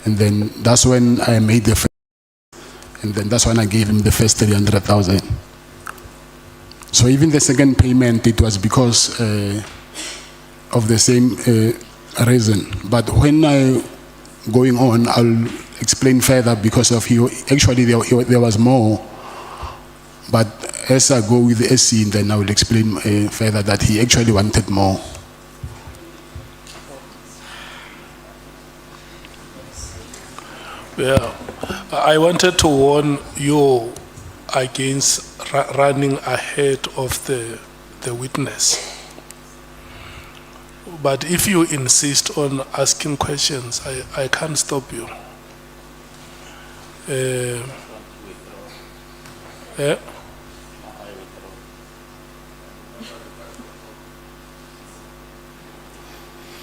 And then that's when I made the first, and then that's when I gave him the first 300,000. So even the second payment, it was because of the same reason. But when I going on, I'll explain further because of actually there was more. But as I go with the SC, then I will explain further that he actually wanted more. Yeah, I wanted to warn you against running ahead of the witness. But if you insist on asking questions, I can't stop you. Yeah.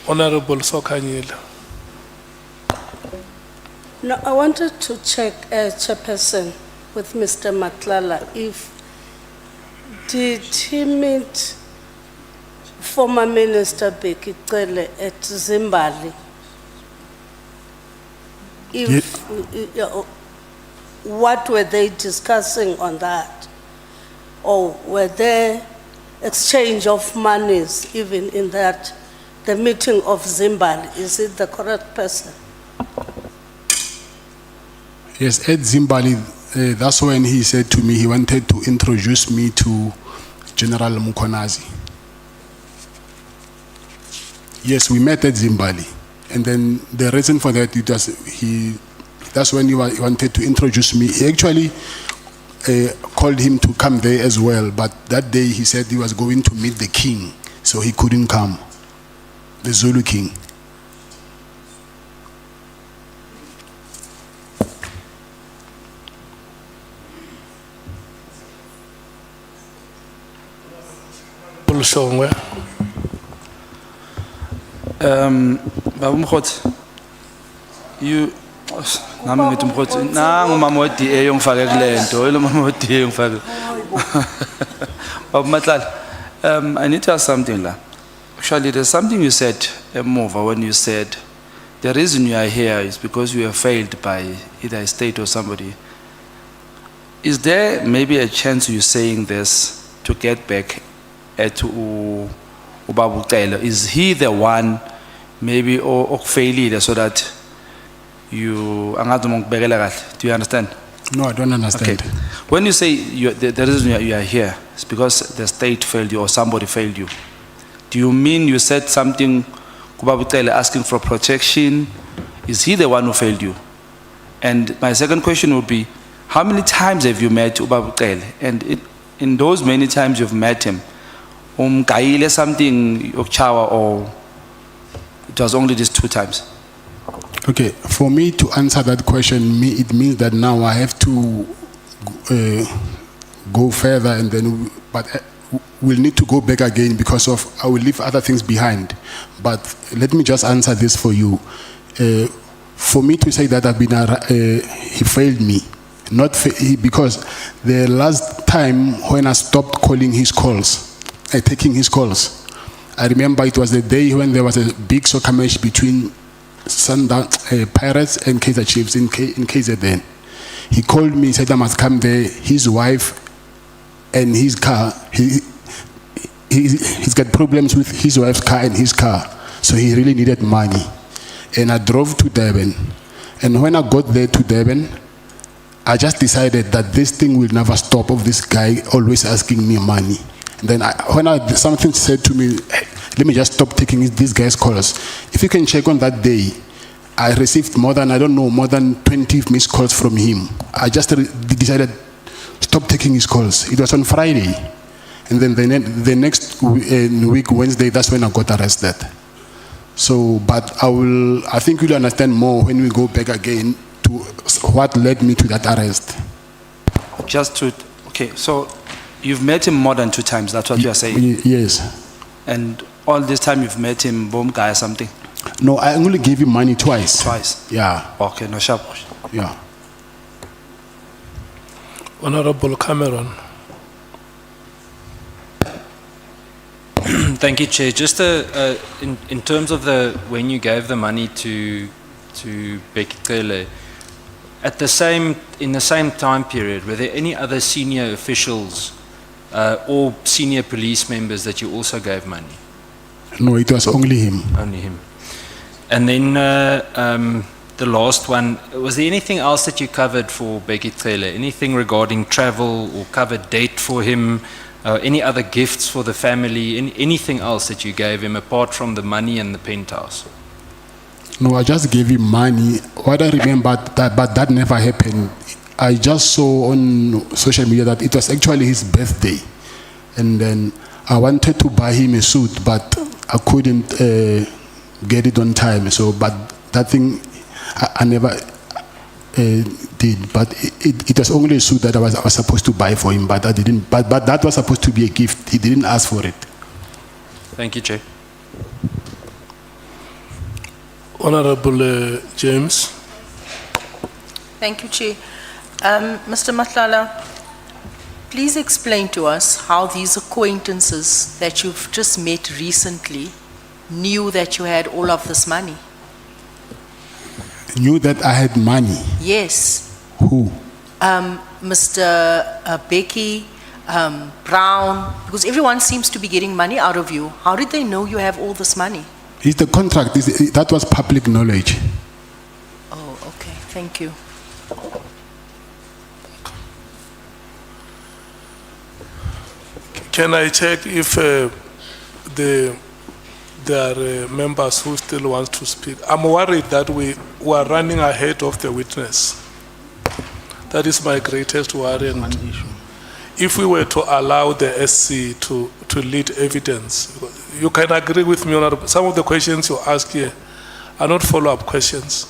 Honorable Sokanyile. No, I wanted to check, Chairperson, with Mr. Matlala, if did he meet former Minister Bheki Cele at Zimbabwe? If what were they discussing on that, or were there exchange of monies even in that the meeting of Zimbabwe? Is it the correct person? Yes, at Zimbabwe, that's when he said to me he wanted to introduce me to General Mkhwanazi. Yes, we met at Zimbabwe. And then the reason for that, that's when he wanted to introduce me. He actually called him to come there as well, but that day he said he was going to meet the king, so he couldn't come, the Zulu king. Babu Mkhwanazi, you nami ngithi Mkhwanazi nangu mama weDA ongifake kulento yilo mama weDA ongifake Babu Matlala, I need to ask something la. Actually, there's something you said emuva when you said the reason you are here is because you were failed by either a state or somebody. Is there maybe a chance you saying this to get back at Ubabu Cele? Is he the one maybe or failed so that you do you understand? No, I don't understand. Okay. When you say the reason you are here is because the state failed you or somebody failed you, do you mean you said something Ubabu Cele asking for protection? Is he the one who failed you? And my second question would be, how many times have you met Ubabu Cele? And in those many times you've met him, something or it was only these 2 times? Okay, for me to answer that question, it means that now I have to go further, and then, but we'll need to go back again because of I will leave other things behind. But let me just answer this for you. For me to say that I've been he failed me, not because the last time when I stopped calling his calls, taking his calls, I remember it was the day when there was a big soccer match between Pirates and Kaizer Chiefs in KZN. He called me, said I must come there. His wife and his car, he's got problems with his wife's car and his car, so he really needed money. And I drove to Durban. And when I got there to Durban, I just decided that this thing will never stop of this guy always asking me money. Then something said to me, hey, let me just stop taking these guys' calls. If you can check on that day, I received more than 20 missed calls from him. I just decided stop taking his calls. It was on Friday. And then the next week, Wednesday, that's when I got arrested. So, but I think you'll understand more when we go back again to what led me to that arrest. Okay, so you've met him more than 2 times, that's what you are saying? Yes. And all this time you've met him, bomb guy or something? No, I only gave him money twice. Twice? Yeah. Okay, no sharp. Yeah. Honorable Cameron. Thank you, Chair. Just in terms of when you gave the money to to Bekele. In the same time period, were there any other senior officials or senior police members that you also gave money? No, it was only him. Only him. And then the last one, was there anything else that you covered for Bekele? Anything regarding travel or covered date for him? Any other gifts for the family? Anything else that you gave him apart from the money and the penthouse? No, I just gave him money. What I remember, but that never happened. I just saw on social media that it was actually his birthday. And then I wanted to buy him a suit, but I couldn't get it on time. So, but that thing, I never did. But it was only a suit that I was supposed to buy for him, but I didn't. But that was supposed to be a gift. He didn't ask for it. Thank you, Chair. Honorable James. Thank you, Chair. Mr. Matlala, please explain to us how these acquaintances that you've just met recently knew that you had all of this money. Knew that I had money. Yes. Who? Mr. Becky, Brown, because everyone seems to be getting money out of you. How did they know you have all this money? It's the contract. That was public knowledge. Oh, okay. Thank you. Can I check if there are members who still want to speak? I'm worried that we are running ahead of the witness. That is my greatest worry. And if we were to allow the SC to lead evidence, you can agree with me on some of the questions you ask here are not follow-up questions,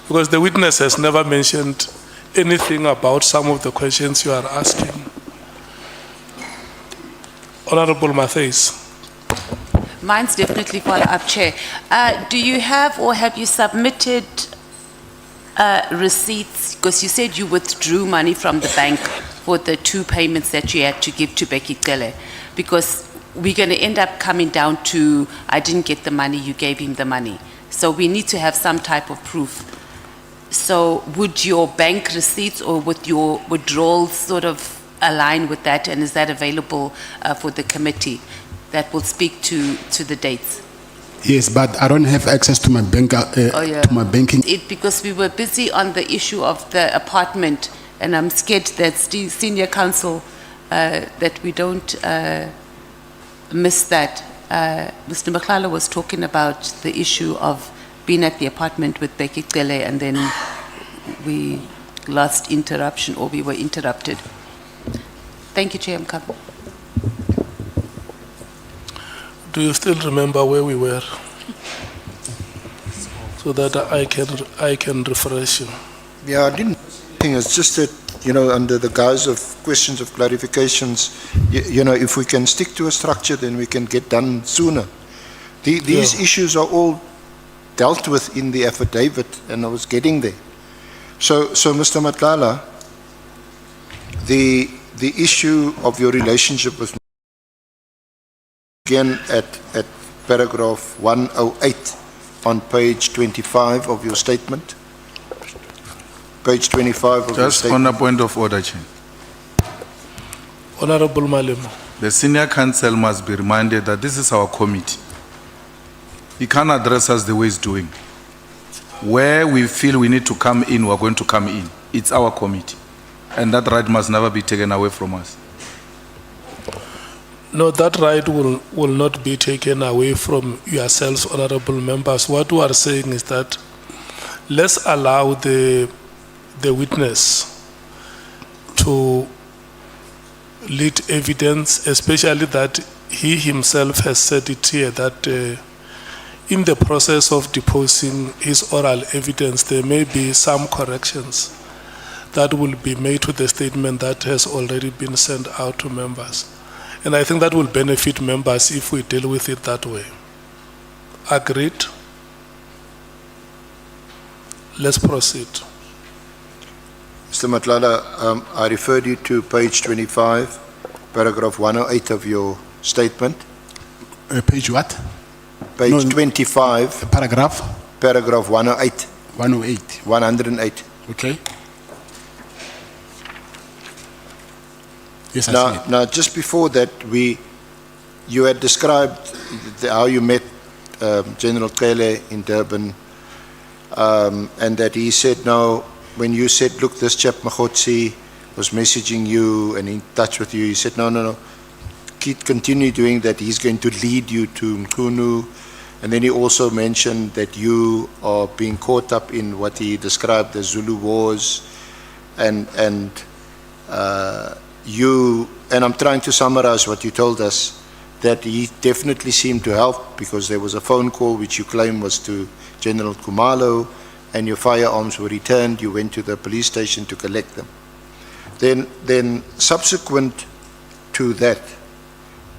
because the witness has never mentioned anything about some of the questions you are asking. Honorable Mathis. Mine's definitely follow-up, Chair. Do you have or have you submitted receipts? Because you said you withdrew money from the bank for the 2 payments that you had to give to Bekele. Because we're going to end up coming down to, I didn't get the money, you gave him the money. So we need to have some type of proof. So would your bank receipts or with your withdrawals sort of align with that, and is that available for the committee that will speak to the dates? Yes, but I don't have access to my bank to my banking. Because we were busy on the issue of the apartment, and I'm scared that senior counsel that we don't miss that. Mr. Matlala was talking about the issue of being at the apartment with Bekele, and then we lost interruption, or we were interrupted. Thank you, Chair. I'm coming. Do you still remember where we were? So that I can refresh you. Yeah, I didn't think it's just that, under the guise of questions of clarifications, if we can stick to a structure, then we can get done sooner. These issues are all dealt with in the affidavit, and I was getting there. So Mr. Matlala, the issue of your relationship with again at paragraph 108 on page 25 of your statement. Page 25 of your Just statement. on a point of order, Chair. Honorable Malema. The senior counsel must be reminded that this is our committee. He can't address us the way he's doing. Where we feel we need to come in, we're going to come in. It's our committee. And that right must never be taken away from us. No, that right will not be taken away from yourselves, honorable members. What we are saying is that let's allow the witness to lead evidence, especially that he himself has said it here, that in the process of deposing his oral evidence, there may be some corrections that will be made to the statement that has already been sent out to members. And I think that will benefit members if we deal with it that way. Agreed? Let's proceed. Mr. Matlala, I referred you to page 25, paragraph 108 of your statement. Page what? Page No, 25, Paragraph? paragraph 108. 108. 108. Okay? Yes, I see it. Now, just before that, you had described how you met General Kele in Durban, and that he said, no, when you said, look, this chap Mkhwanazi was messaging you and in touch with you, he said, no, continue doing that. He's going to lead you to Mkhunu. And then he also mentioned that you are being caught up in what he described as Zulu wars, and I'm trying to summarize what you told us, that he definitely seemed to help because there was a phone call which you claim was to General Khumalo, and your firearms were returned. You went to the police station to collect them. Then subsequent to that,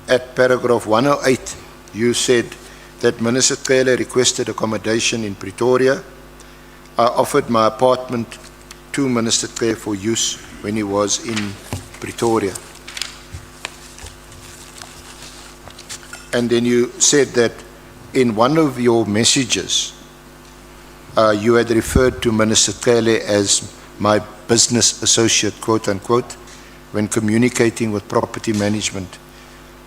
at paragraph 108, you said that Minister Kele requested accommodation in Pretoria. I offered my apartment to Minister Kele for use when he was in Pretoria. And then you said that in one of your messages, you had referred to Minister Kele as my business associate, quote unquote, when communicating with property management.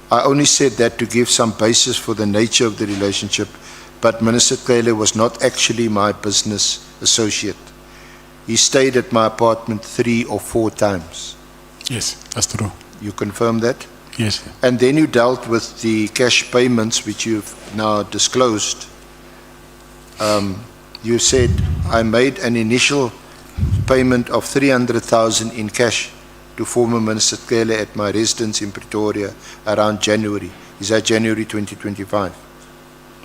I only said that to give some basis for the nature of the relationship, but Minister Kele was not actually my business associate. He stayed at my apartment 3 or 4 times. Yes, that's true. You confirm that? Yes. And then you dealt with the cash payments, which you've now disclosed. You said, I made an initial payment of 300,000 in cash to former Minister Kele at my residence in Pretoria around January. Is that January 2025?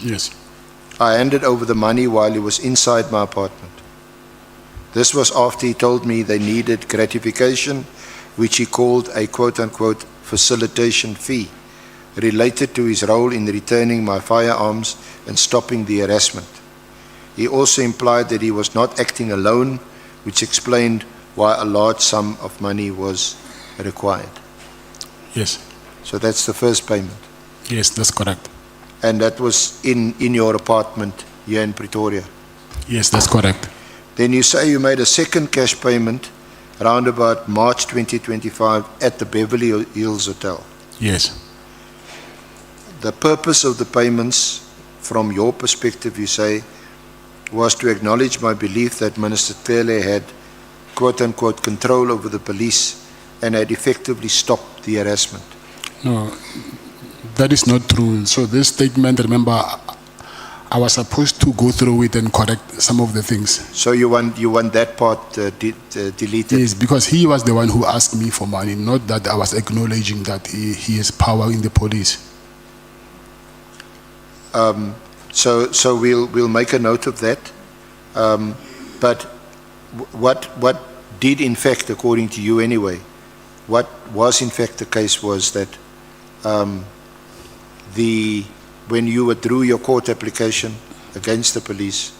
Yes. I handed over the money while he was inside my apartment. This was after he told me they needed gratification, which he called a quote-unquote facilitation fee, related to his role in returning my firearms and stopping the harassment. He also implied that he was not acting alone, which explained why a large sum of money was required. Yes. So that's the first payment. Yes, that's correct. And that was in your apartment here in Pretoria. Yes, that's correct. Then you say you made a second cash payment around about March 2025 at the Beverly Hills Hotel. Yes. The purpose of the payments, from your perspective, you say, was to acknowledge my belief that Minister Kele had quote-unquote control over the police and had effectively stopped the harassment. No, that is not true. So this statement, remember, I was supposed to go through it and correct some of the things. So you want that part deleted? Yes, because he was the one who asked me for money, not that I was acknowledging that he has power in the police. So we'll make a note of that. But what did in fact, according to you anyway, what was in fact the case was that when you withdrew your court application against the police,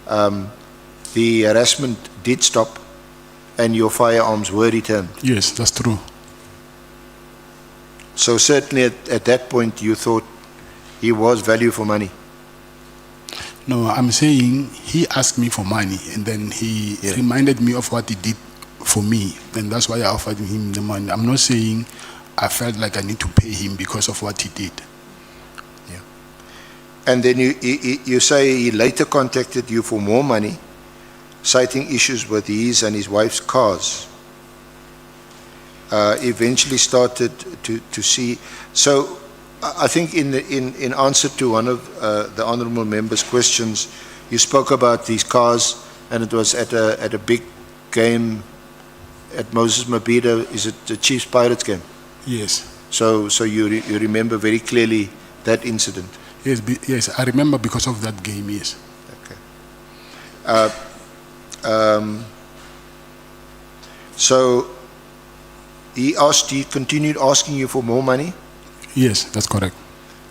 the harassment did stop and your firearms were returned. Yes, that's true. So certainly at that point you thought he was value for money. No, I'm saying he asked me for money and then he reminded me of what he did for me. And that's why I offered him the money. I'm not saying I felt like I need to pay him because of what he did. Yeah. And then you say he later contacted you for more money, citing issues with his and his wife's cars. Eventually started to see. So I think in answer to one of the honourable member's questions, you spoke about these cars, and it was at a big game at Moses Mabhida. Is it the Chiefs Pirates game? Yes. So you remember very clearly that incident? Yes, yes, I remember because of that game, yes. Okay. So he continued asking you for more money? Yes, that's correct.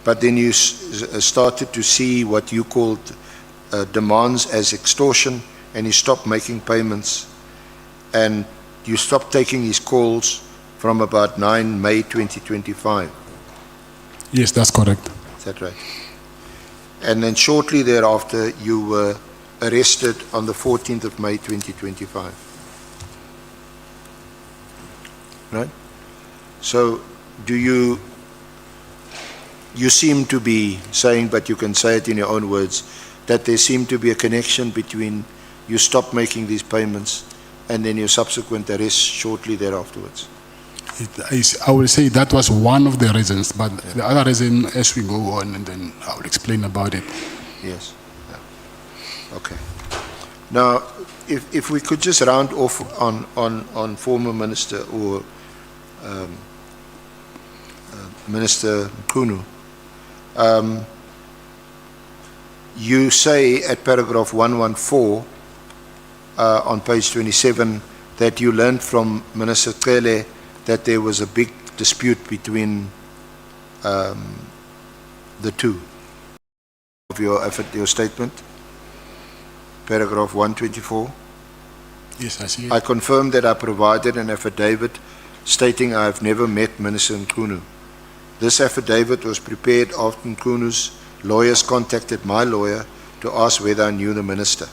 But then you started to see what you called demands as extortion, and you stopped making payments, and you stopped taking his calls from about 9 May 2025. Yes, that's correct. Is that right? And then shortly thereafter, you were arrested on the 14th of May 2025. Right? So do you seem to be saying, but you can say it in your own words, that there seemed to be a connection between you stopped making these payments and then your subsequent arrest shortly thereafterwards? I will say that was one of the reasons, but the other reason, as we go on, and then I will explain about it. Yes. Yeah. Okay. Now, if we could just round off on former Minister or Minister Mkhunu. You say at paragraph 114 on page 27 that you learned from Minister Cele that there was a big dispute between the two of your statement, paragraph 124. Yes, I see it. I confirm that I provided an affidavit stating I have never met Minister Mkhunu. This affidavit was prepared after Mkhunu's lawyers contacted my lawyer to ask whether I knew the minister.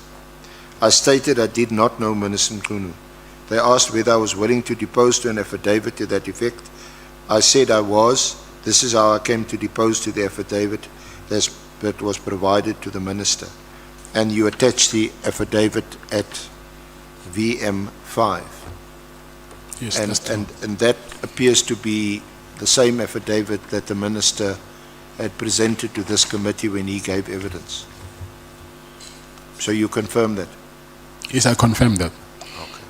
I stated I did not know Minister Mkhunu. They asked whether I was willing to depose to an affidavit to that effect. I said I was. This is how I came to depose to the affidavit that was provided to the minister. And you attached the affidavit at VM5. Yes, that's true. And that appears to be the same affidavit that the minister had presented to this committee when he gave evidence. So you confirm that? Yes, I confirm that. Okay.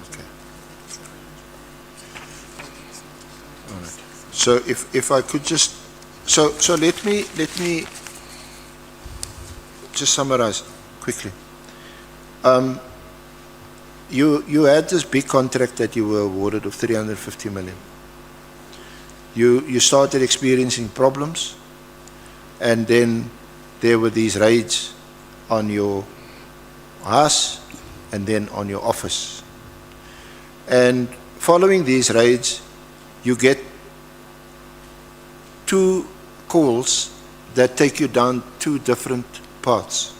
Okay. All right. So if I could just, so let me just summarize quickly. You had this big contract that you were awarded of 350 million. You started experiencing problems, and then there were these raids on your house and then on your office. And following these raids, you get 2 calls that take you down 2 different paths.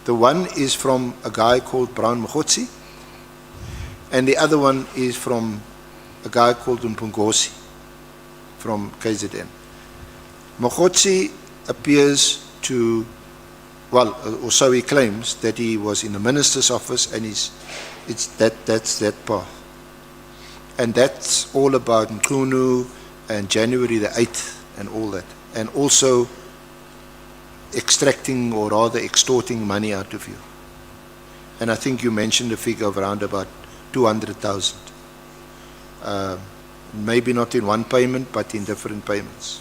The one is from a guy called Brown Mkhwanazi, and the other one is from a guy called Mkhwanazi from KZN. Mkhwanazi appears to, well, or so he claims, that he was in the minister's office, and that's that path. And that's all about Mkhunu and January the 8th and all that. And also extracting, or rather extorting, money out of you. And I think you mentioned a figure of around about 200,000. Maybe not in one payment, but in different payments.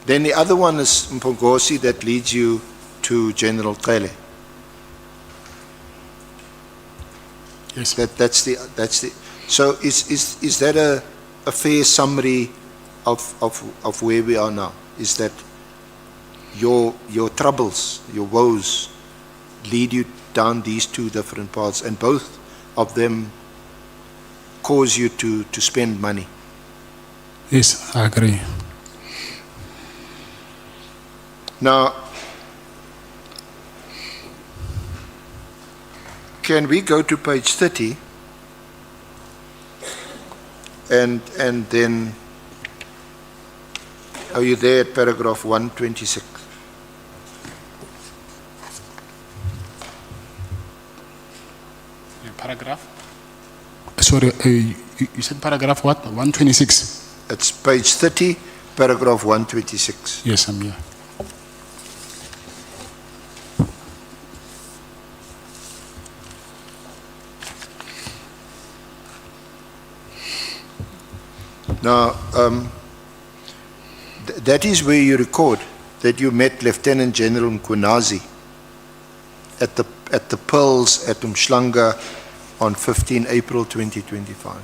Then the other one is Mkhwanazi that leads you to General Cele. Yes. That's the. So is that a fair summary of where we are now? Is that your troubles, your woes, lead you down these 2 different paths, and both of them cause you to spend money? Yes, I agree. Now, can we go to page 30 and then, are you there at paragraph 126? Paragraph? Sorry, you said paragraph what? 126? It's page 30, paragraph 126. Yes, I'm here. Now, that is where you record that you met Lieutenant General Mkhwanazi at the Pearls at Umhlanga on 15 April 2025.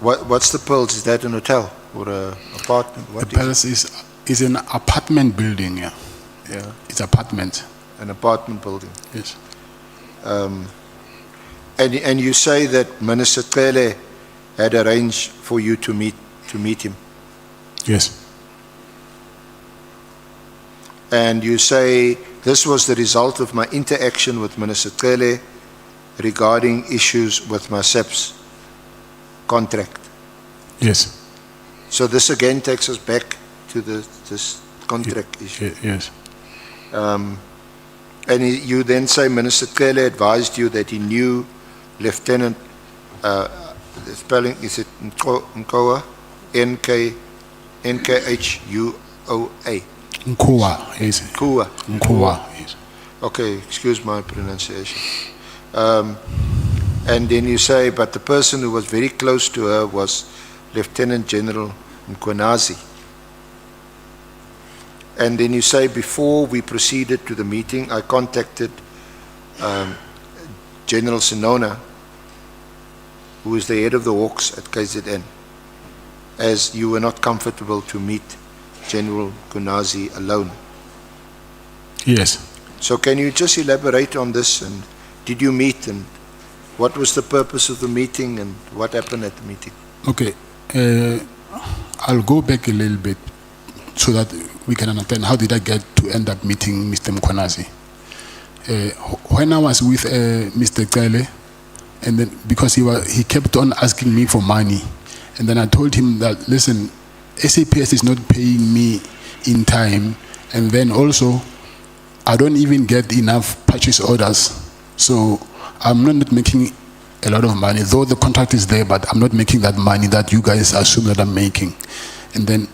What's the Pearls? Is that an hotel or an apartment? The Pearls is an apartment building, yeah. Yeah. It's apartment. An apartment building. Yes. And you say that Minister Cele had arranged for you to meet him. Yes. And you say, this was the result of my interaction with Minister Cele regarding issues with my SEPS contract. Yes. So this again takes us back to this contract issue. Yes. And you then say Minister Cele advised you that he knew Lieutenant, the spelling, is it Nkoa? Nkhua. Nkua, yes. Nkua. Nkua, yes. Okay, excuse my pronunciation. And then you say, but the person who was very close to her was Lieutenant General Mkhwanazi. And then you say, before we proceeded to the meeting, I contacted General Sinona, who is the head of the Hawks at KZN, as you were not comfortable to meet General Mkhwanazi alone. Yes. So can you just elaborate on this, and did you meet, and what was the purpose of the meeting, and what happened at the meeting? Okay. I'll go back a little bit so that we can understand how did I get to end up meeting Mr. Mkhwanazi. When I was with Mr. Cele, and then because he kept on asking me for money, and then I told him that, listen, SAPS is not paying me in time, and then also I don't even get enough purchase orders, so I'm not making a lot of money, though the contract is there, but I'm not making that money that you guys assume that I'm making. And then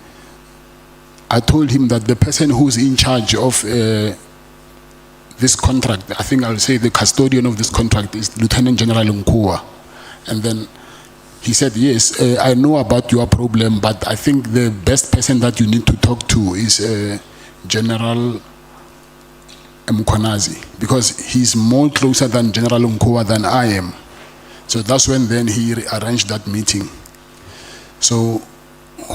I told him that the person who's in charge of this contract, I think I'll say the custodian of this contract, is Lieutenant General Nkua. And then he said, yes, I know about your problem, but I think the best person that you need to talk to is General Mkhwanazi, because he's more closer than General Nkua than I am. So that's when then he arranged that meeting. So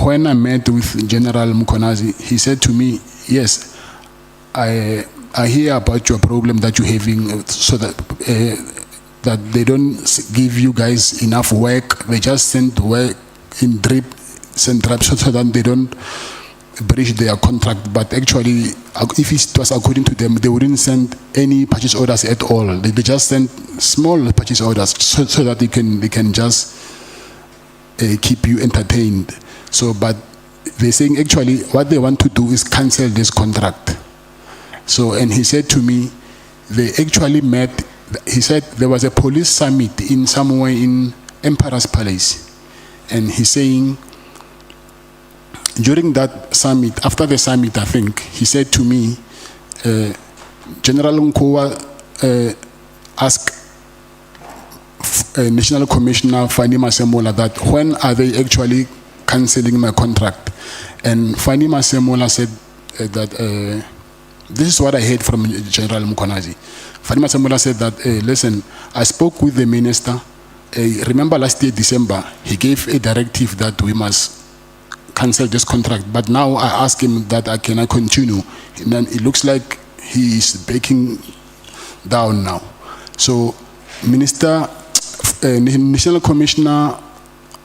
when I met with General Mkhwanazi, he said to me, yes, I hear about your problem that you're having, so that that they don't give you guys enough work. They just send work in drips and drops so that they don't breach their contract. But actually, if it was according to them, they wouldn't send any purchase orders at all. They just send small purchase orders so that they can just keep you entertained. So, but they're saying actually what they want to do is cancel this contract. So, and he said to me, they actually met. He said there was a police summit in somewhere in Emperor's Palace, and he's saying during that summit, after the summit, I think he said to me, General Nkua asked National Commissioner Fani Masemola that when are they actually cancelling my contract, and Fani Masemola said that. This is what I heard from General Mkhwanazi. Fani Masemola said that, listen, I spoke with the minister. Remember last year, December, he gave a directive that we must cancel this contract. But now I asked him that can I continue? And then it looks like he is backing down now. So National Commissioner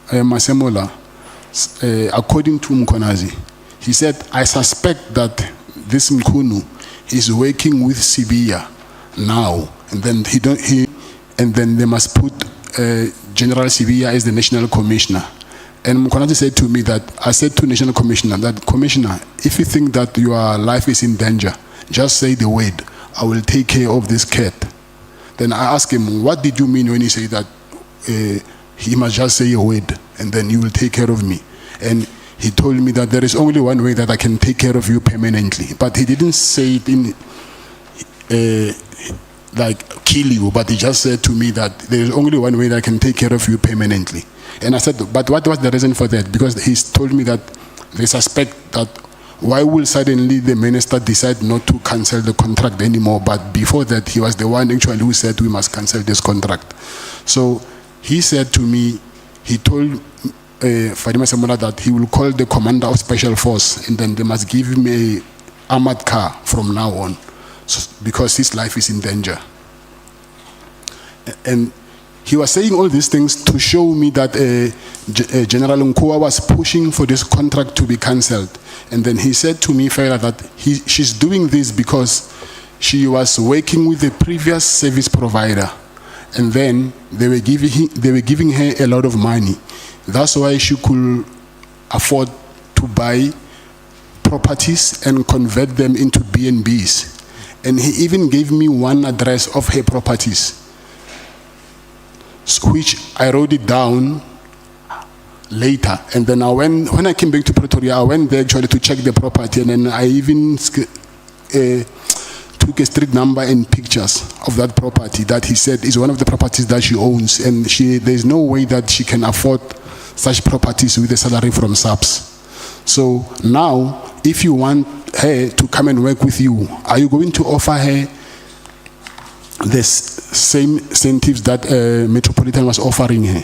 Masemola, according to Mkhwanazi, he said, I suspect that this Mkhunu is working with Sibia now, and then and then they must put General Sibia as the National Commissioner. And Mkhwanazi said to me that, I said to National Commissioner that, Commissioner, if you think that your life is in danger, just say the word. I will take care of this cat. Then I asked him, what did you mean when you say that he must just say a word and then you will take care of me? And he told me that there is only one way that I can take care of you permanently. But he didn't say it in like kill you, but he just said to me that there is only one way that I can take care of you permanently. And I said, but what was the reason for that? Because he told me that they suspect that why will suddenly the minister decide not to cancel the contract anymore? But before that, he was the one actually who said we must cancel this contract. So he said to me, he told Fani Masemola that he will call the commander of special force and then they must give him a armored car from now on, because his life is in danger. And he was saying all these things to show me that General Nkua was pushing for this contract to be cancelled, And then he said to me further that she's doing this because she was working with the previous service provider, and then they were giving her a lot of money. That's why she could afford to buy properties and convert them into B&Bs. And he even gave me one address of her properties, which I wrote it down later. And then when I came back to Pretoria, I went there actually to check the property, and then I even took a street number and pictures of that property that he said is one of the properties that she owns, and there's no way that she can afford such properties with a salary from SAPS. So now, if you want her to come and work with you, are you going to offer her the same incentives that Metropolitan was offering her?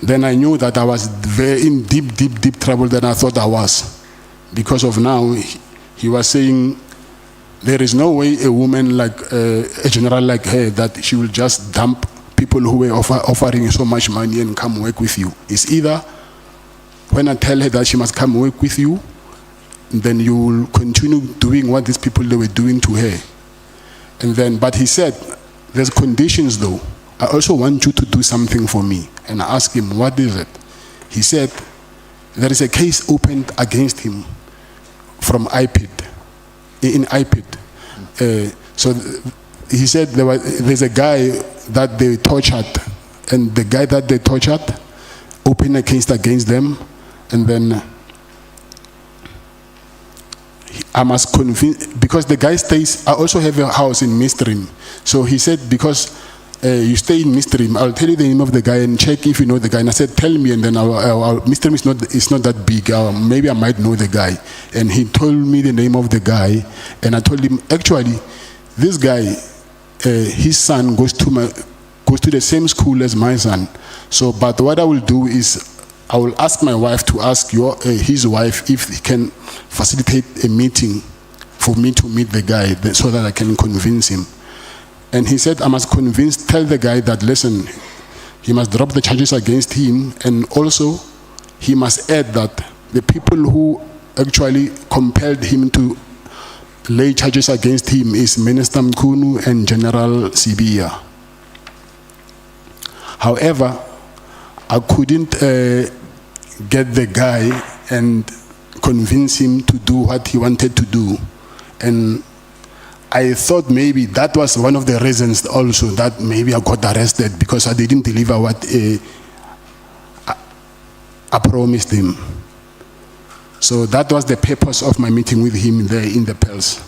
Then I knew that I was very in deep trouble than I thought I was. Because of now, he was saying, there is no way a woman like a general like her that she will just dump people who were offering so much money and come work with you. It's either when I tell her that she must come work with you, then you will continue doing what these people they were doing to her. And then, but he said, there's conditions though. I also want you to do something for me. And I asked him, what is it? He said, there is a case opened against him from in IPID. So he said there's a guy that they tortured, and the guy that they tortured opened a case against them, and then I must convince, because the guy stays, I also have a house in Midstream. So he said, because you stay in Midstream, I'll tell you the name of the guy and check if you know the guy. And I said, tell me, and then Midstream is not that big. Maybe I might know the guy. And he told me the name of the guy, and I told him, actually, this guy, his son goes to the same school as my son. So, but what I will do is, I will ask my wife to ask his wife if he can facilitate a meeting for me to meet the guy so that I can convince him. And he said, I must tell the guy that, listen, he must drop the charges against him, and also he must add that the people who actually compelled him to lay charges against him is Minister Mkhunu and General Sibia. However, I couldn't get the guy and convince him to do what he wanted to do. And I thought maybe that was one of the reasons also that maybe I got arrested, because I didn't deliver what I promised him. So that was the purpose of my meeting with him there in the Pels.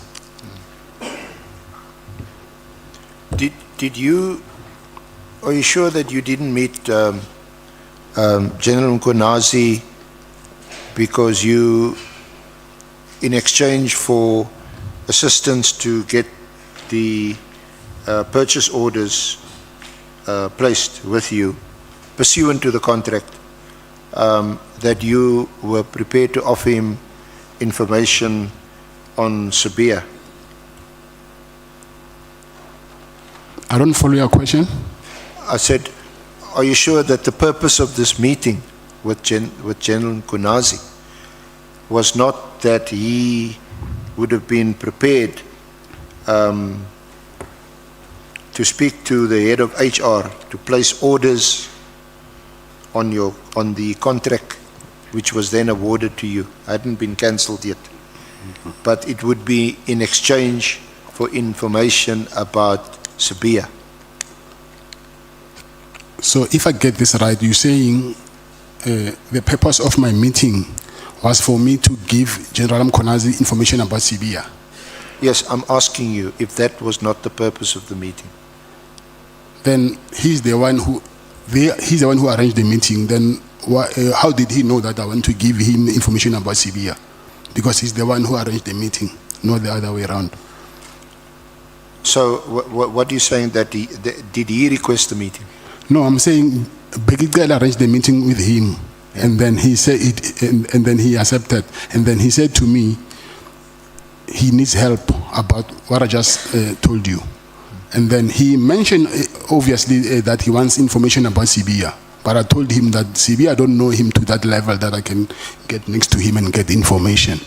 Are you sure that you didn't meet General Mkhwanazi because you, in exchange for assistance to get the purchase orders placed with you, pursuant to the contract, that you were prepared to offer him information on Sabia? I don't follow your question. I said, are you sure that the purpose of this meeting with General Mkhwanazi was not that he would have been prepared to speak to the head of HR to place orders on the contract which was then awarded to you? Hadn't been cancelled yet, but it would be in exchange for information about Sabia. So if I get this right, you're saying the purpose of my meeting was for me to give General Mkhwanazi information about Sabia? Yes, I'm asking you if that was not the purpose of the meeting. Then he's the one who arranged the meeting. Then how did he know that I want to give him information about Sabia? Because he's the one who arranged the meeting, not the other way around. So what are you saying, that did he request the meeting? No, I'm saying Begitela arranged the meeting with him, and then he said it, and then he accepted, and then he said to me, he needs help about what I just told you. And then he mentioned, obviously, that he wants information about Sabia, But I told him that, CB, I don't know him to that level that I can get next to him and get information.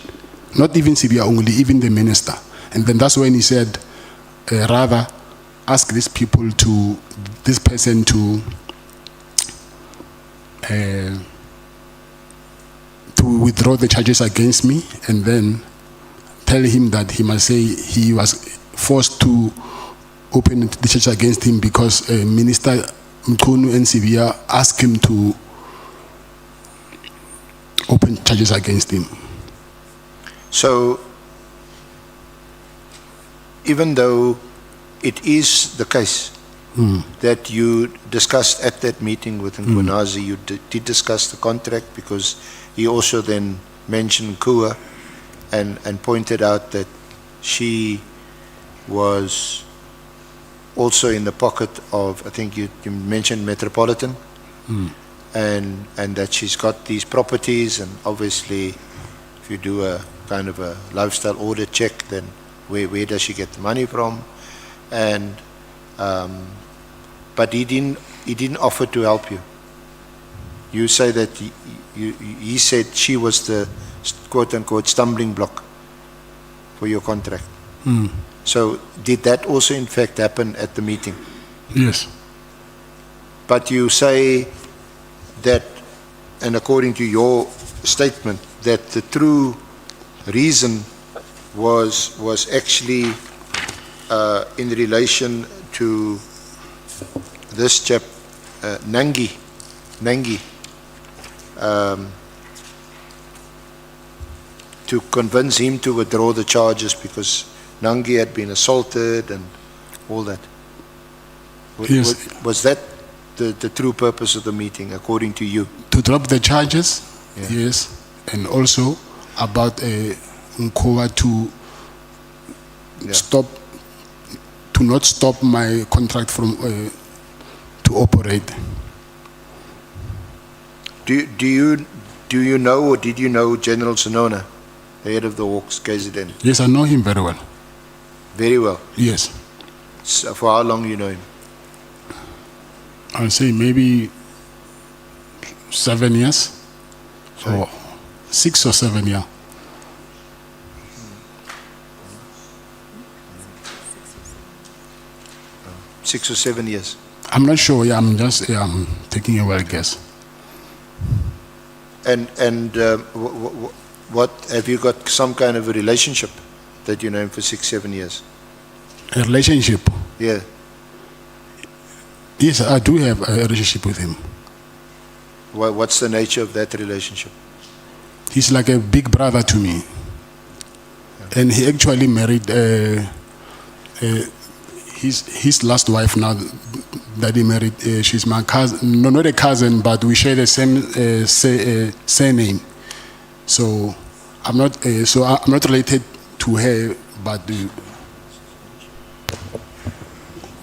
Not even CB only, even the minister. And then that's when he said, rather ask these people to, this person to withdraw the charges against me, and then tell him that he must say he was forced to open the charge against him because Minister Mkhwanazi and Sibia asked him to open charges against him. So, even though it is the case that you discussed at that meeting with Mkhwanazi, you did discuss the contract, because he also then mentioned Kua and pointed out that she was also in the pocket of, I think you mentioned Metropolitan, and that she's got these properties, and obviously if you do a kind of a lifestyle audit check, then where does she get the money from? And but he didn't offer to help you. You say that he said she was the quote unquote stumbling block for your contract. So did that also in fact happen at the meeting? Yes. But you say that, and according to your statement, that the true reason was actually in relation to this chap, Nangi, to convince him to withdraw the charges because Nangi had been assaulted and all that. Yes. Was that the true purpose of the meeting, according to you? To drop the charges, Yeah. yes, and also about Nkoa to not stop my contract from to operate. Do you know, or did you know General Sonona, the head of the Hawks KZN? Yes, I know him very well. Very well. Yes, So for how long you know him? I'll say maybe 7 years, Sorry. or 6 or 7 years. – 6 or 7 years. I'm not sure. Yeah, I'm just I'm taking a wild guess. And what have you got some kind of a relationship that you know him for 6, 7 years? A relationship? Yeah. Yes, I do have a relationship with him. What's the nature of that relationship? He's like a big brother to me. And he actually married his last wife now that he married. She's my cousin, no, not a cousin, but we share the same surname. So I'm not related to her, but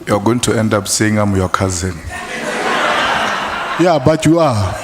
You're going to end up saying I'm your cousin. yeah, but you are.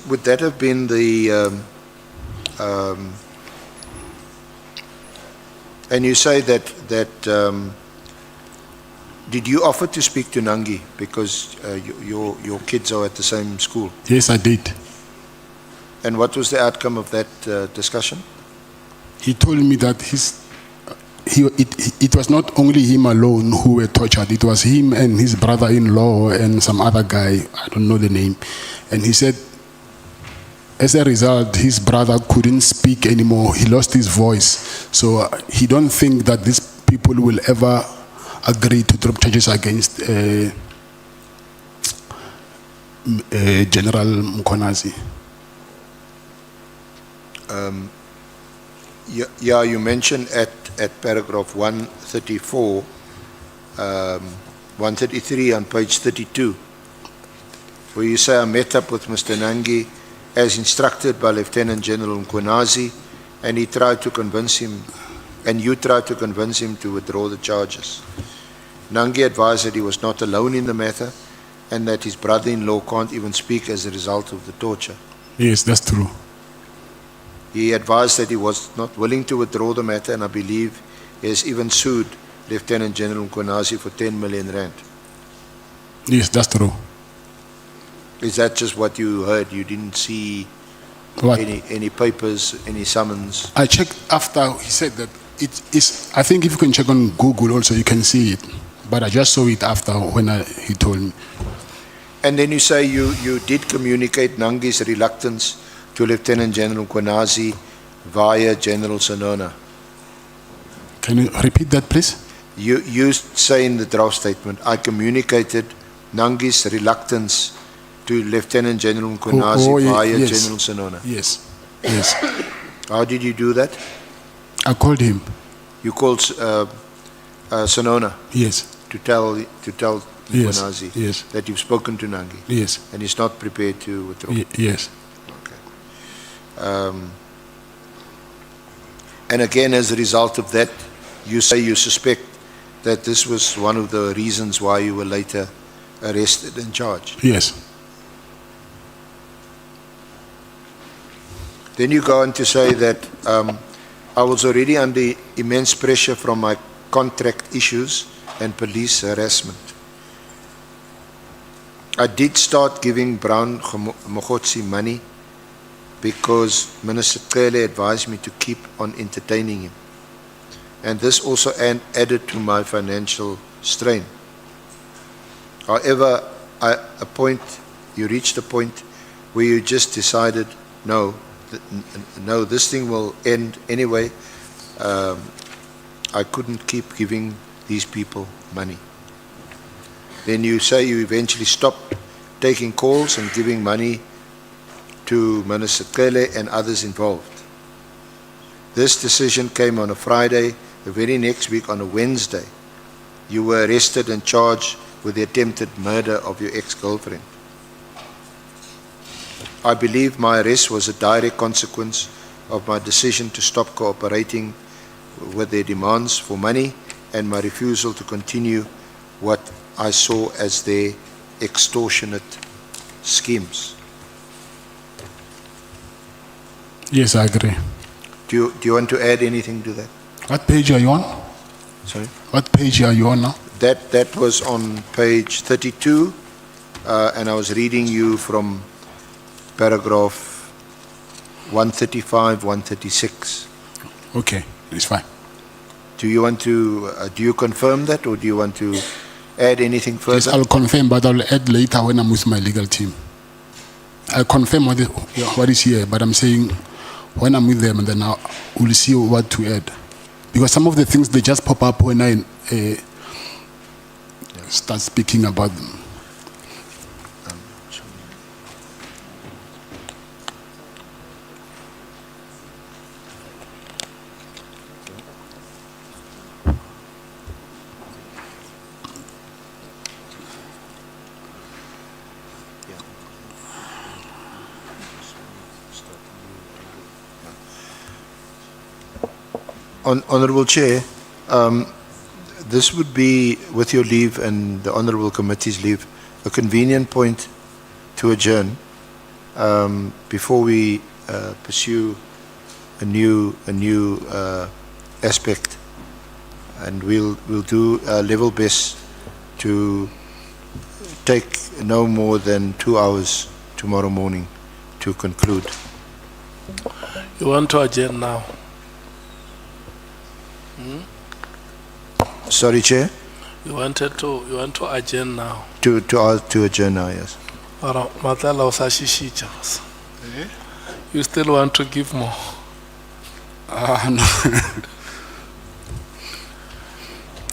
Would that have been the and you say that did you offer to speak to Nangi because your kids are at the same school? Yes, I did. And what was the outcome of that discussion? He told me that it was not only him alone who were tortured. It was him and his brother-in-law and some other guy, I don't know the name. And he said, as a result, his brother couldn't speak anymore. He lost his voice. So he don't think that these people will ever agree to drop charges against General Mkhwanazi. Yeah, you mentioned at paragraph 134, 133 on page 32, where you say, I met up with Mr. Nangi as instructed by Lieutenant General Mkhwanazi, and he tried to convince him, and you tried to convince him to withdraw the charges. Nangi advised that he was not alone in the matter and that his brother-in-law can't even speak as a result of the torture. Yes, that's true. He advised that he was not willing to withdraw the matter, and I believe he has even sued Lieutenant General Mkhwanazi for 10 million rand. Yes, that's true. Is that just what you heard? You didn't see What? any papers, any summons? I checked after he said that it is, I think if you can check on Google also, you can see it. But I just saw it after when he told me. And then you say you did communicate Nangi's reluctance to Lieutenant General Mkhwanazi via General Sonona. Can you repeat that, please? You say in the draft statement, I communicated Nangi's reluctance to Lieutenant General Mkhwanazi via yes. General Sonona. Yes, yes. How did you do that? I called him. You called Sonona Yes, to tell yes, Mkhwanazi yes, that you've spoken to Nangi yes, and he's not prepared to withdraw. yes. And again, as a result of that, you say you suspect that this was one of the reasons why you were later arrested and charged. Yes, Then you go on to say that I was already under immense pressure from my contract issues and police harassment. I did start giving Brown Mkhwanazi money because Minister Tshwane advised me to keep on entertaining him. And this also added to my financial strain. However, you reached a point where you just decided, no, this thing will end anyway. I couldn't keep giving these people money. Then you say you eventually stopped taking calls and giving money to Minister Tshwane and others involved. This decision came on a Friday. The very next week, on a Wednesday, you were arrested and charged with the attempted murder of your ex-girlfriend. I believe my arrest was a direct consequence of my decision to stop cooperating with their demands for money and my refusal to continue what I saw as their extortionate schemes. yes, I agree. Do you want to add anything to that? What page are you on? Sorry? What page are you on now? That was on page 32, and I was reading you from paragraph 135, 136. Okay, it's fine. Do you want to, do you confirm that, or do you want to add anything Yes, further? I'll confirm, but I'll add later when I'm with my legal team. I'll confirm what is here, but I'm saying when I'm with them, and then we'll see what to add. Because some of the things, they just pop up when I start speaking about them. Honourable Chair, this would be, with your leave and the Honourable Committee's leave, a convenient point to adjourn before we pursue a new aspect, and we'll do our level best to take no more than 2 hours tomorrow morning to conclude. You want to adjourn now? Sorry, Chair? You want to adjourn now? To adjourn now, yes. Ora, Matlala usashishicha. You still want to give more? No.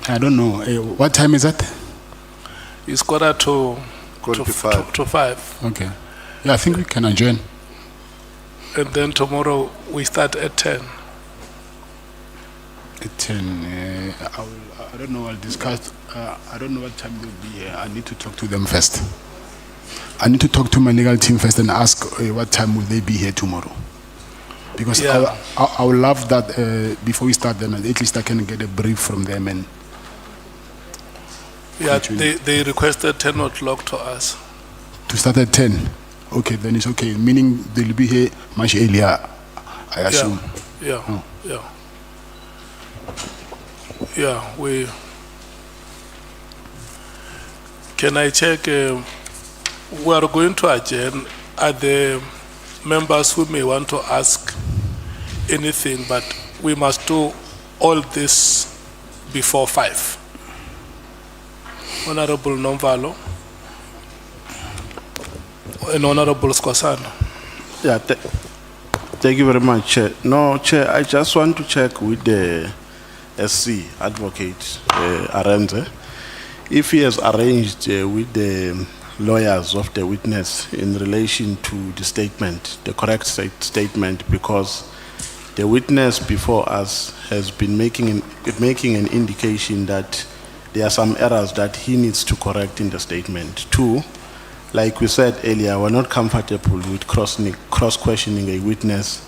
I don't know. What time is that? It's quarter to 5. to 5. Okay. Yeah, I think we can adjourn. And then tomorrow we start at 10. At 10. I don't know. I'll discuss. I don't know what time they'll be here. I need to talk to them first. I need to talk to my legal team first and ask what time will they be here tomorrow. Because Yeah. I would love that before we start then, at least I can get a brief from them. And Yeah, Actually- they requested 10 o'clock to us. to start at 10, okay, then it's okay. Meaning they'll be here much earlier, I assume. Yeah, Oh. yeah. Yeah, can I check, we are going to adjourn. Are the members who may want to ask anything, but we must do all this before 5. Honorable Nomvalo and Honorable Skosana. Yeah, thank you very much, Chair. No, Chair, I just want to check with the SC advocate, Arenze, if he has arranged with the lawyers of the witness in relation to the statement, the correct statement, because the witness before us has been making an indication that there are some errors that he needs to correct in the statement. 2, like we said earlier, we're not comfortable with cross-questioning a witness.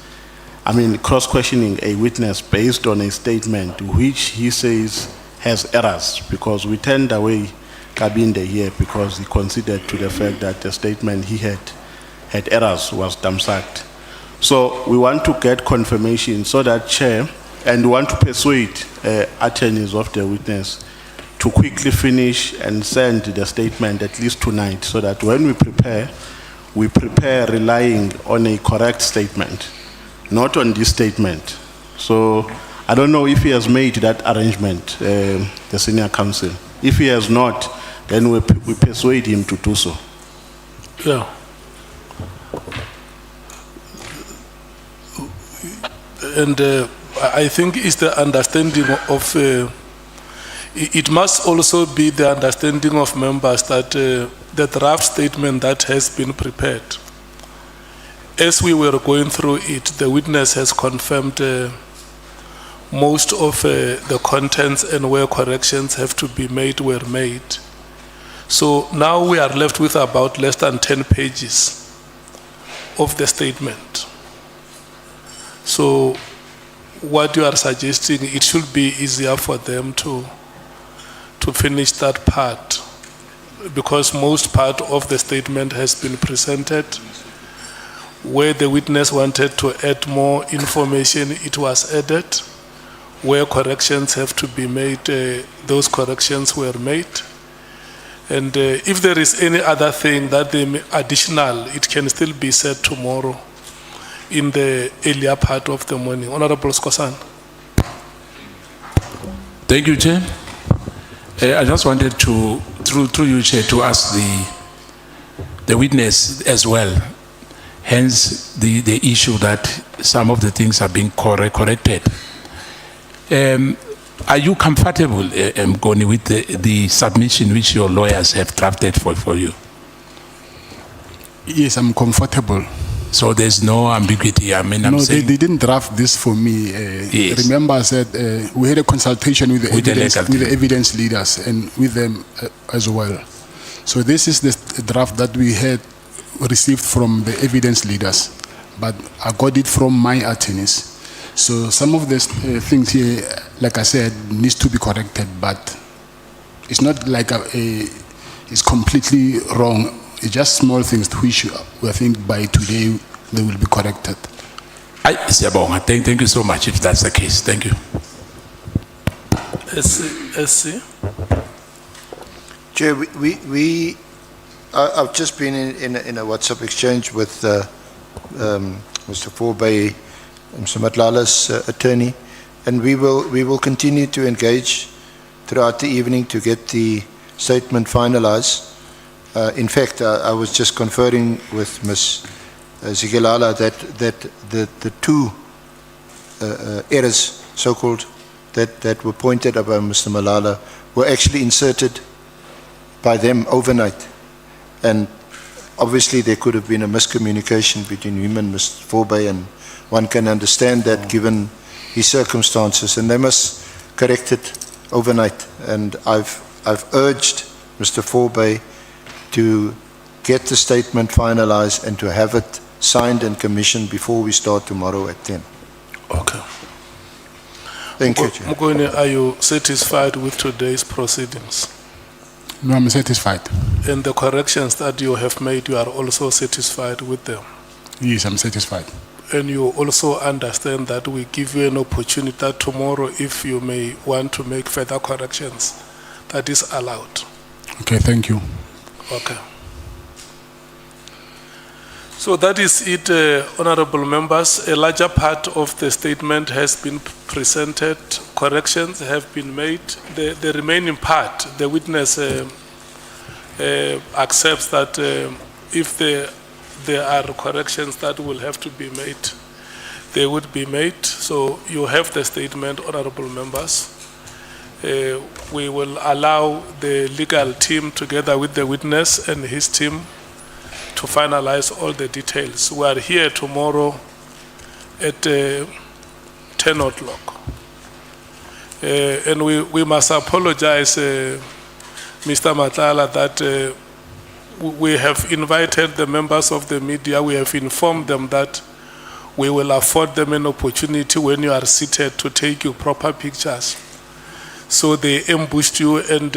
Cross-questioning a witness based on a statement which he says has errors, because we turned away Kabinde here because he considered to the fact that the statement he had errors was dumpsacked. So we want to get confirmation so that Chair, and we want to persuade attorneys of the witness to quickly finish and send the statement at least tonight, so that when we prepare relying on a correct statement, not on this statement. So I don't know if he has made that arrangement, the senior counsel. If he has not, then we persuade him to do so. Yeah. And I think it's the understanding of, it must also be the understanding of members that the draft statement that has been prepared, as we were going through it, the witness has confirmed most of the contents and where corrections have to be made were made. So now we are left with about less than 10 pages of the statement. So what you are suggesting, it should be easier for them to finish that part, because most part of the statement has been presented. Where the witness wanted to add more information, it was added. Where corrections have to be made, those corrections were made. And if there is any other thing that additional, it can still be said tomorrow in the earlier part of the morning. Honorable Skosan. Thank you, Chair. I just wanted to, through you, Chair, to ask the witness as well. Hence, the issue that some of the things are being corrected. Are you comfortable, Mkhwanazi, with the submission which your lawyers have drafted for you? Yes, I'm comfortable. So there's no ambiguity. I'm No, saying they didn't draft this for me. Yes. Remember, I said we had a consultation with the evidence leaders and with them as well. So this is the draft that we had received from the evidence leaders, but I got it from my attorneys. So some of the things here, like I said, needs to be corrected, but it's not like it's completely wrong. It's just small things which I think by today they will be corrected. Thank you so much if that's the case. Thank you. SC? Chair, I've just been in a WhatsApp exchange with Mr. Forbey, Mr. Matlala's attorney, and we will continue to engage throughout the evening to get the statement finalized. In fact, I was just conferring with Ms. Zigelala that the two errors, so-called, that were pointed out by Mr. Malala were actually inserted by them overnight. And obviously there could have been a miscommunication between him and Mr. Forbey, and one can understand that given his circumstances, and they must correct it overnight. And I've urged Mr. Forbey to get the statement finalized and to have it signed and commissioned before we start tomorrow at 10. Okay. Thank you, Chair. Mkhwanazi, are you satisfied with today's proceedings? No, I'm satisfied. And the corrections that you have made, you are also satisfied with them? Yes, I'm satisfied. And you also understand that we give you an opportunity that tomorrow, if you may want to make further corrections, that is allowed. Okay, thank you. Okay. So that is it, honorable members. A larger part of the statement has been presented. Corrections have been made. The remaining part, the witness accepts that if there are corrections that will have to be made, they would be made. So you have the statement, honorable members. We will allow the legal team together with the witness and his team to finalize all the details. We are here tomorrow at 10 o'clock. And we must apologize, Mr. Matlala, that we have invited the members of the media. We have informed them that we will afford them an opportunity when you are seated to take you proper pictures. So they ambushed you and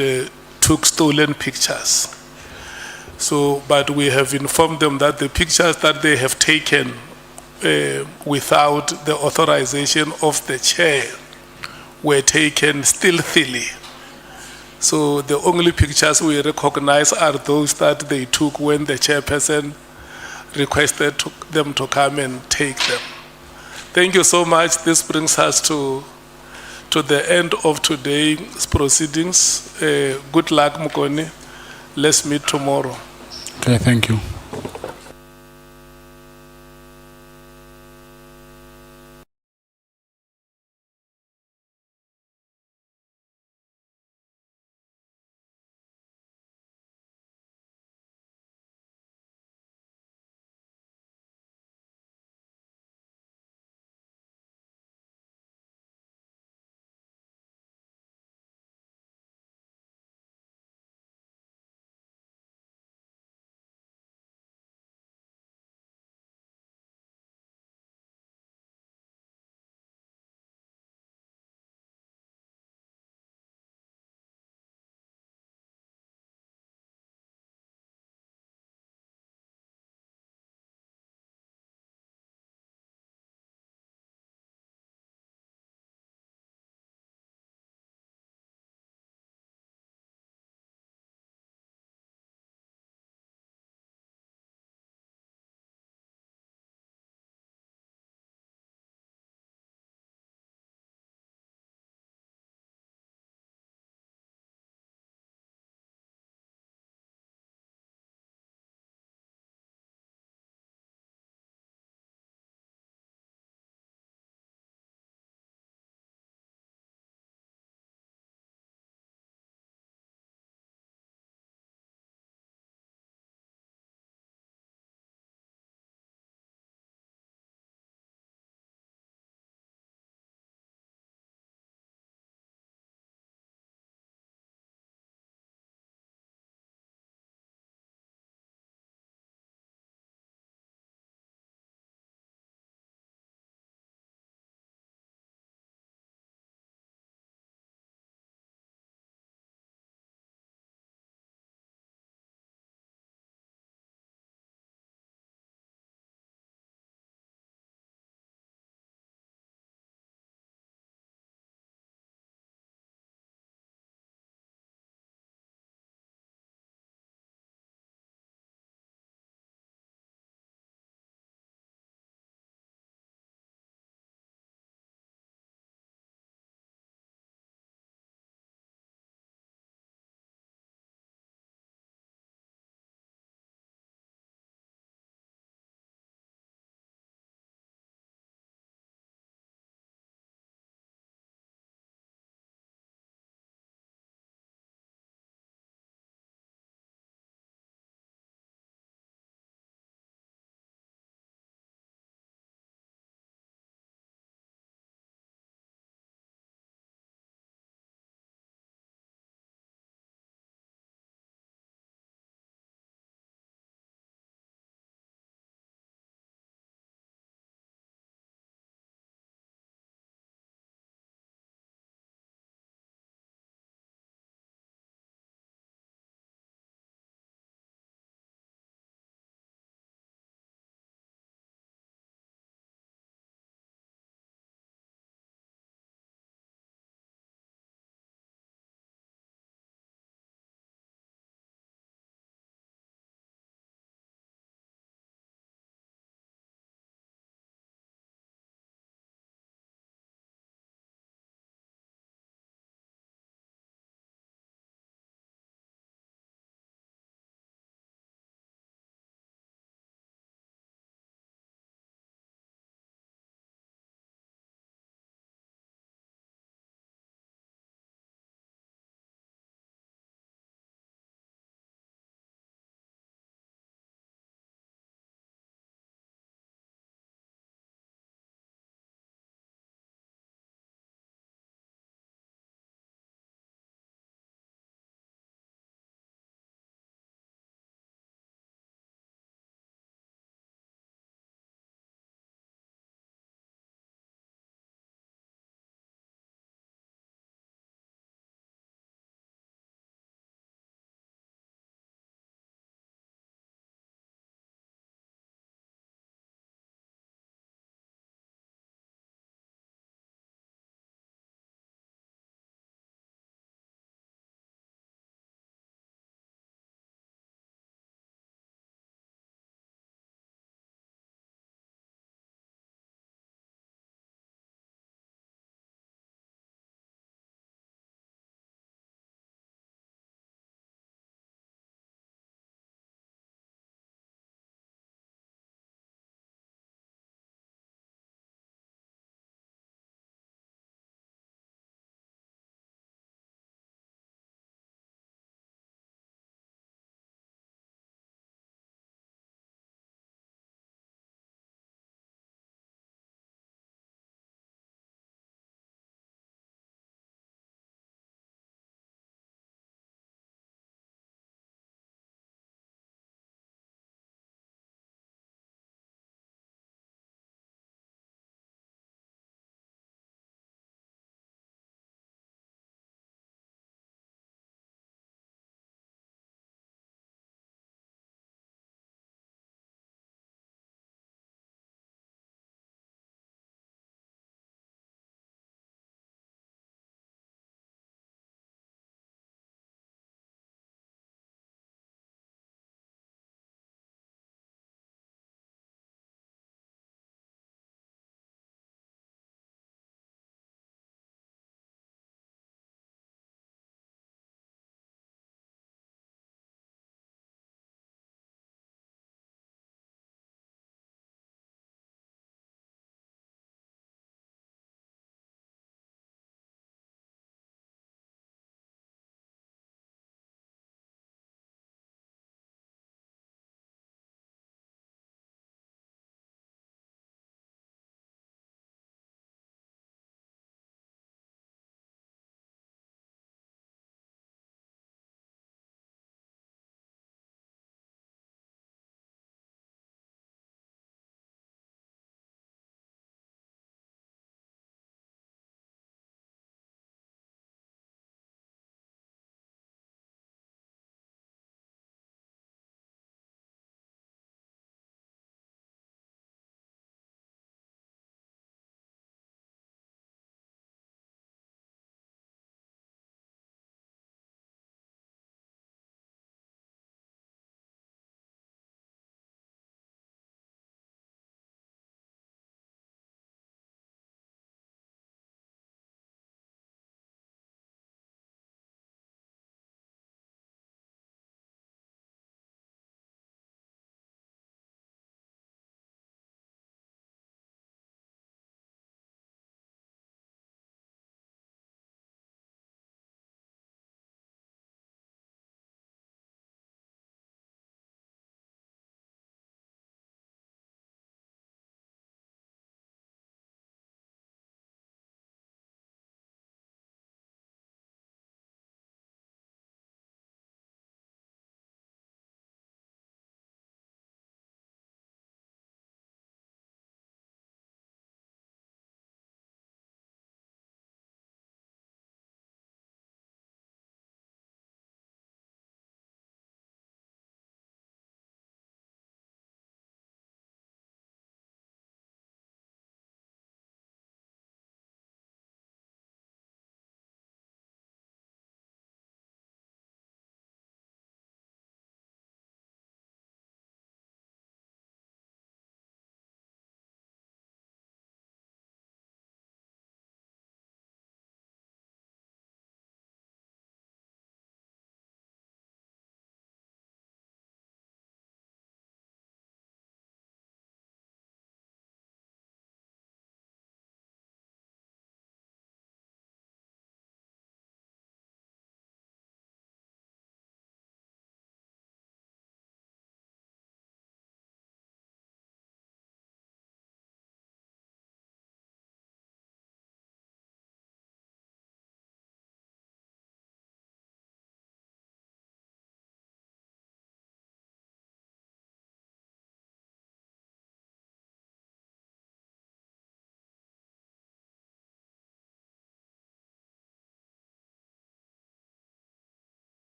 took stolen pictures. So, but we have informed them that the pictures that they have taken without the authorization of the chair were taken stealthily. So the only pictures we recognize are those that they took when the chairperson requested them to come and take them. Thank you so much. This brings us to the end of today's proceedings. Good luck, Mkhwanazi. Let's meet tomorrow. Okay, thank you.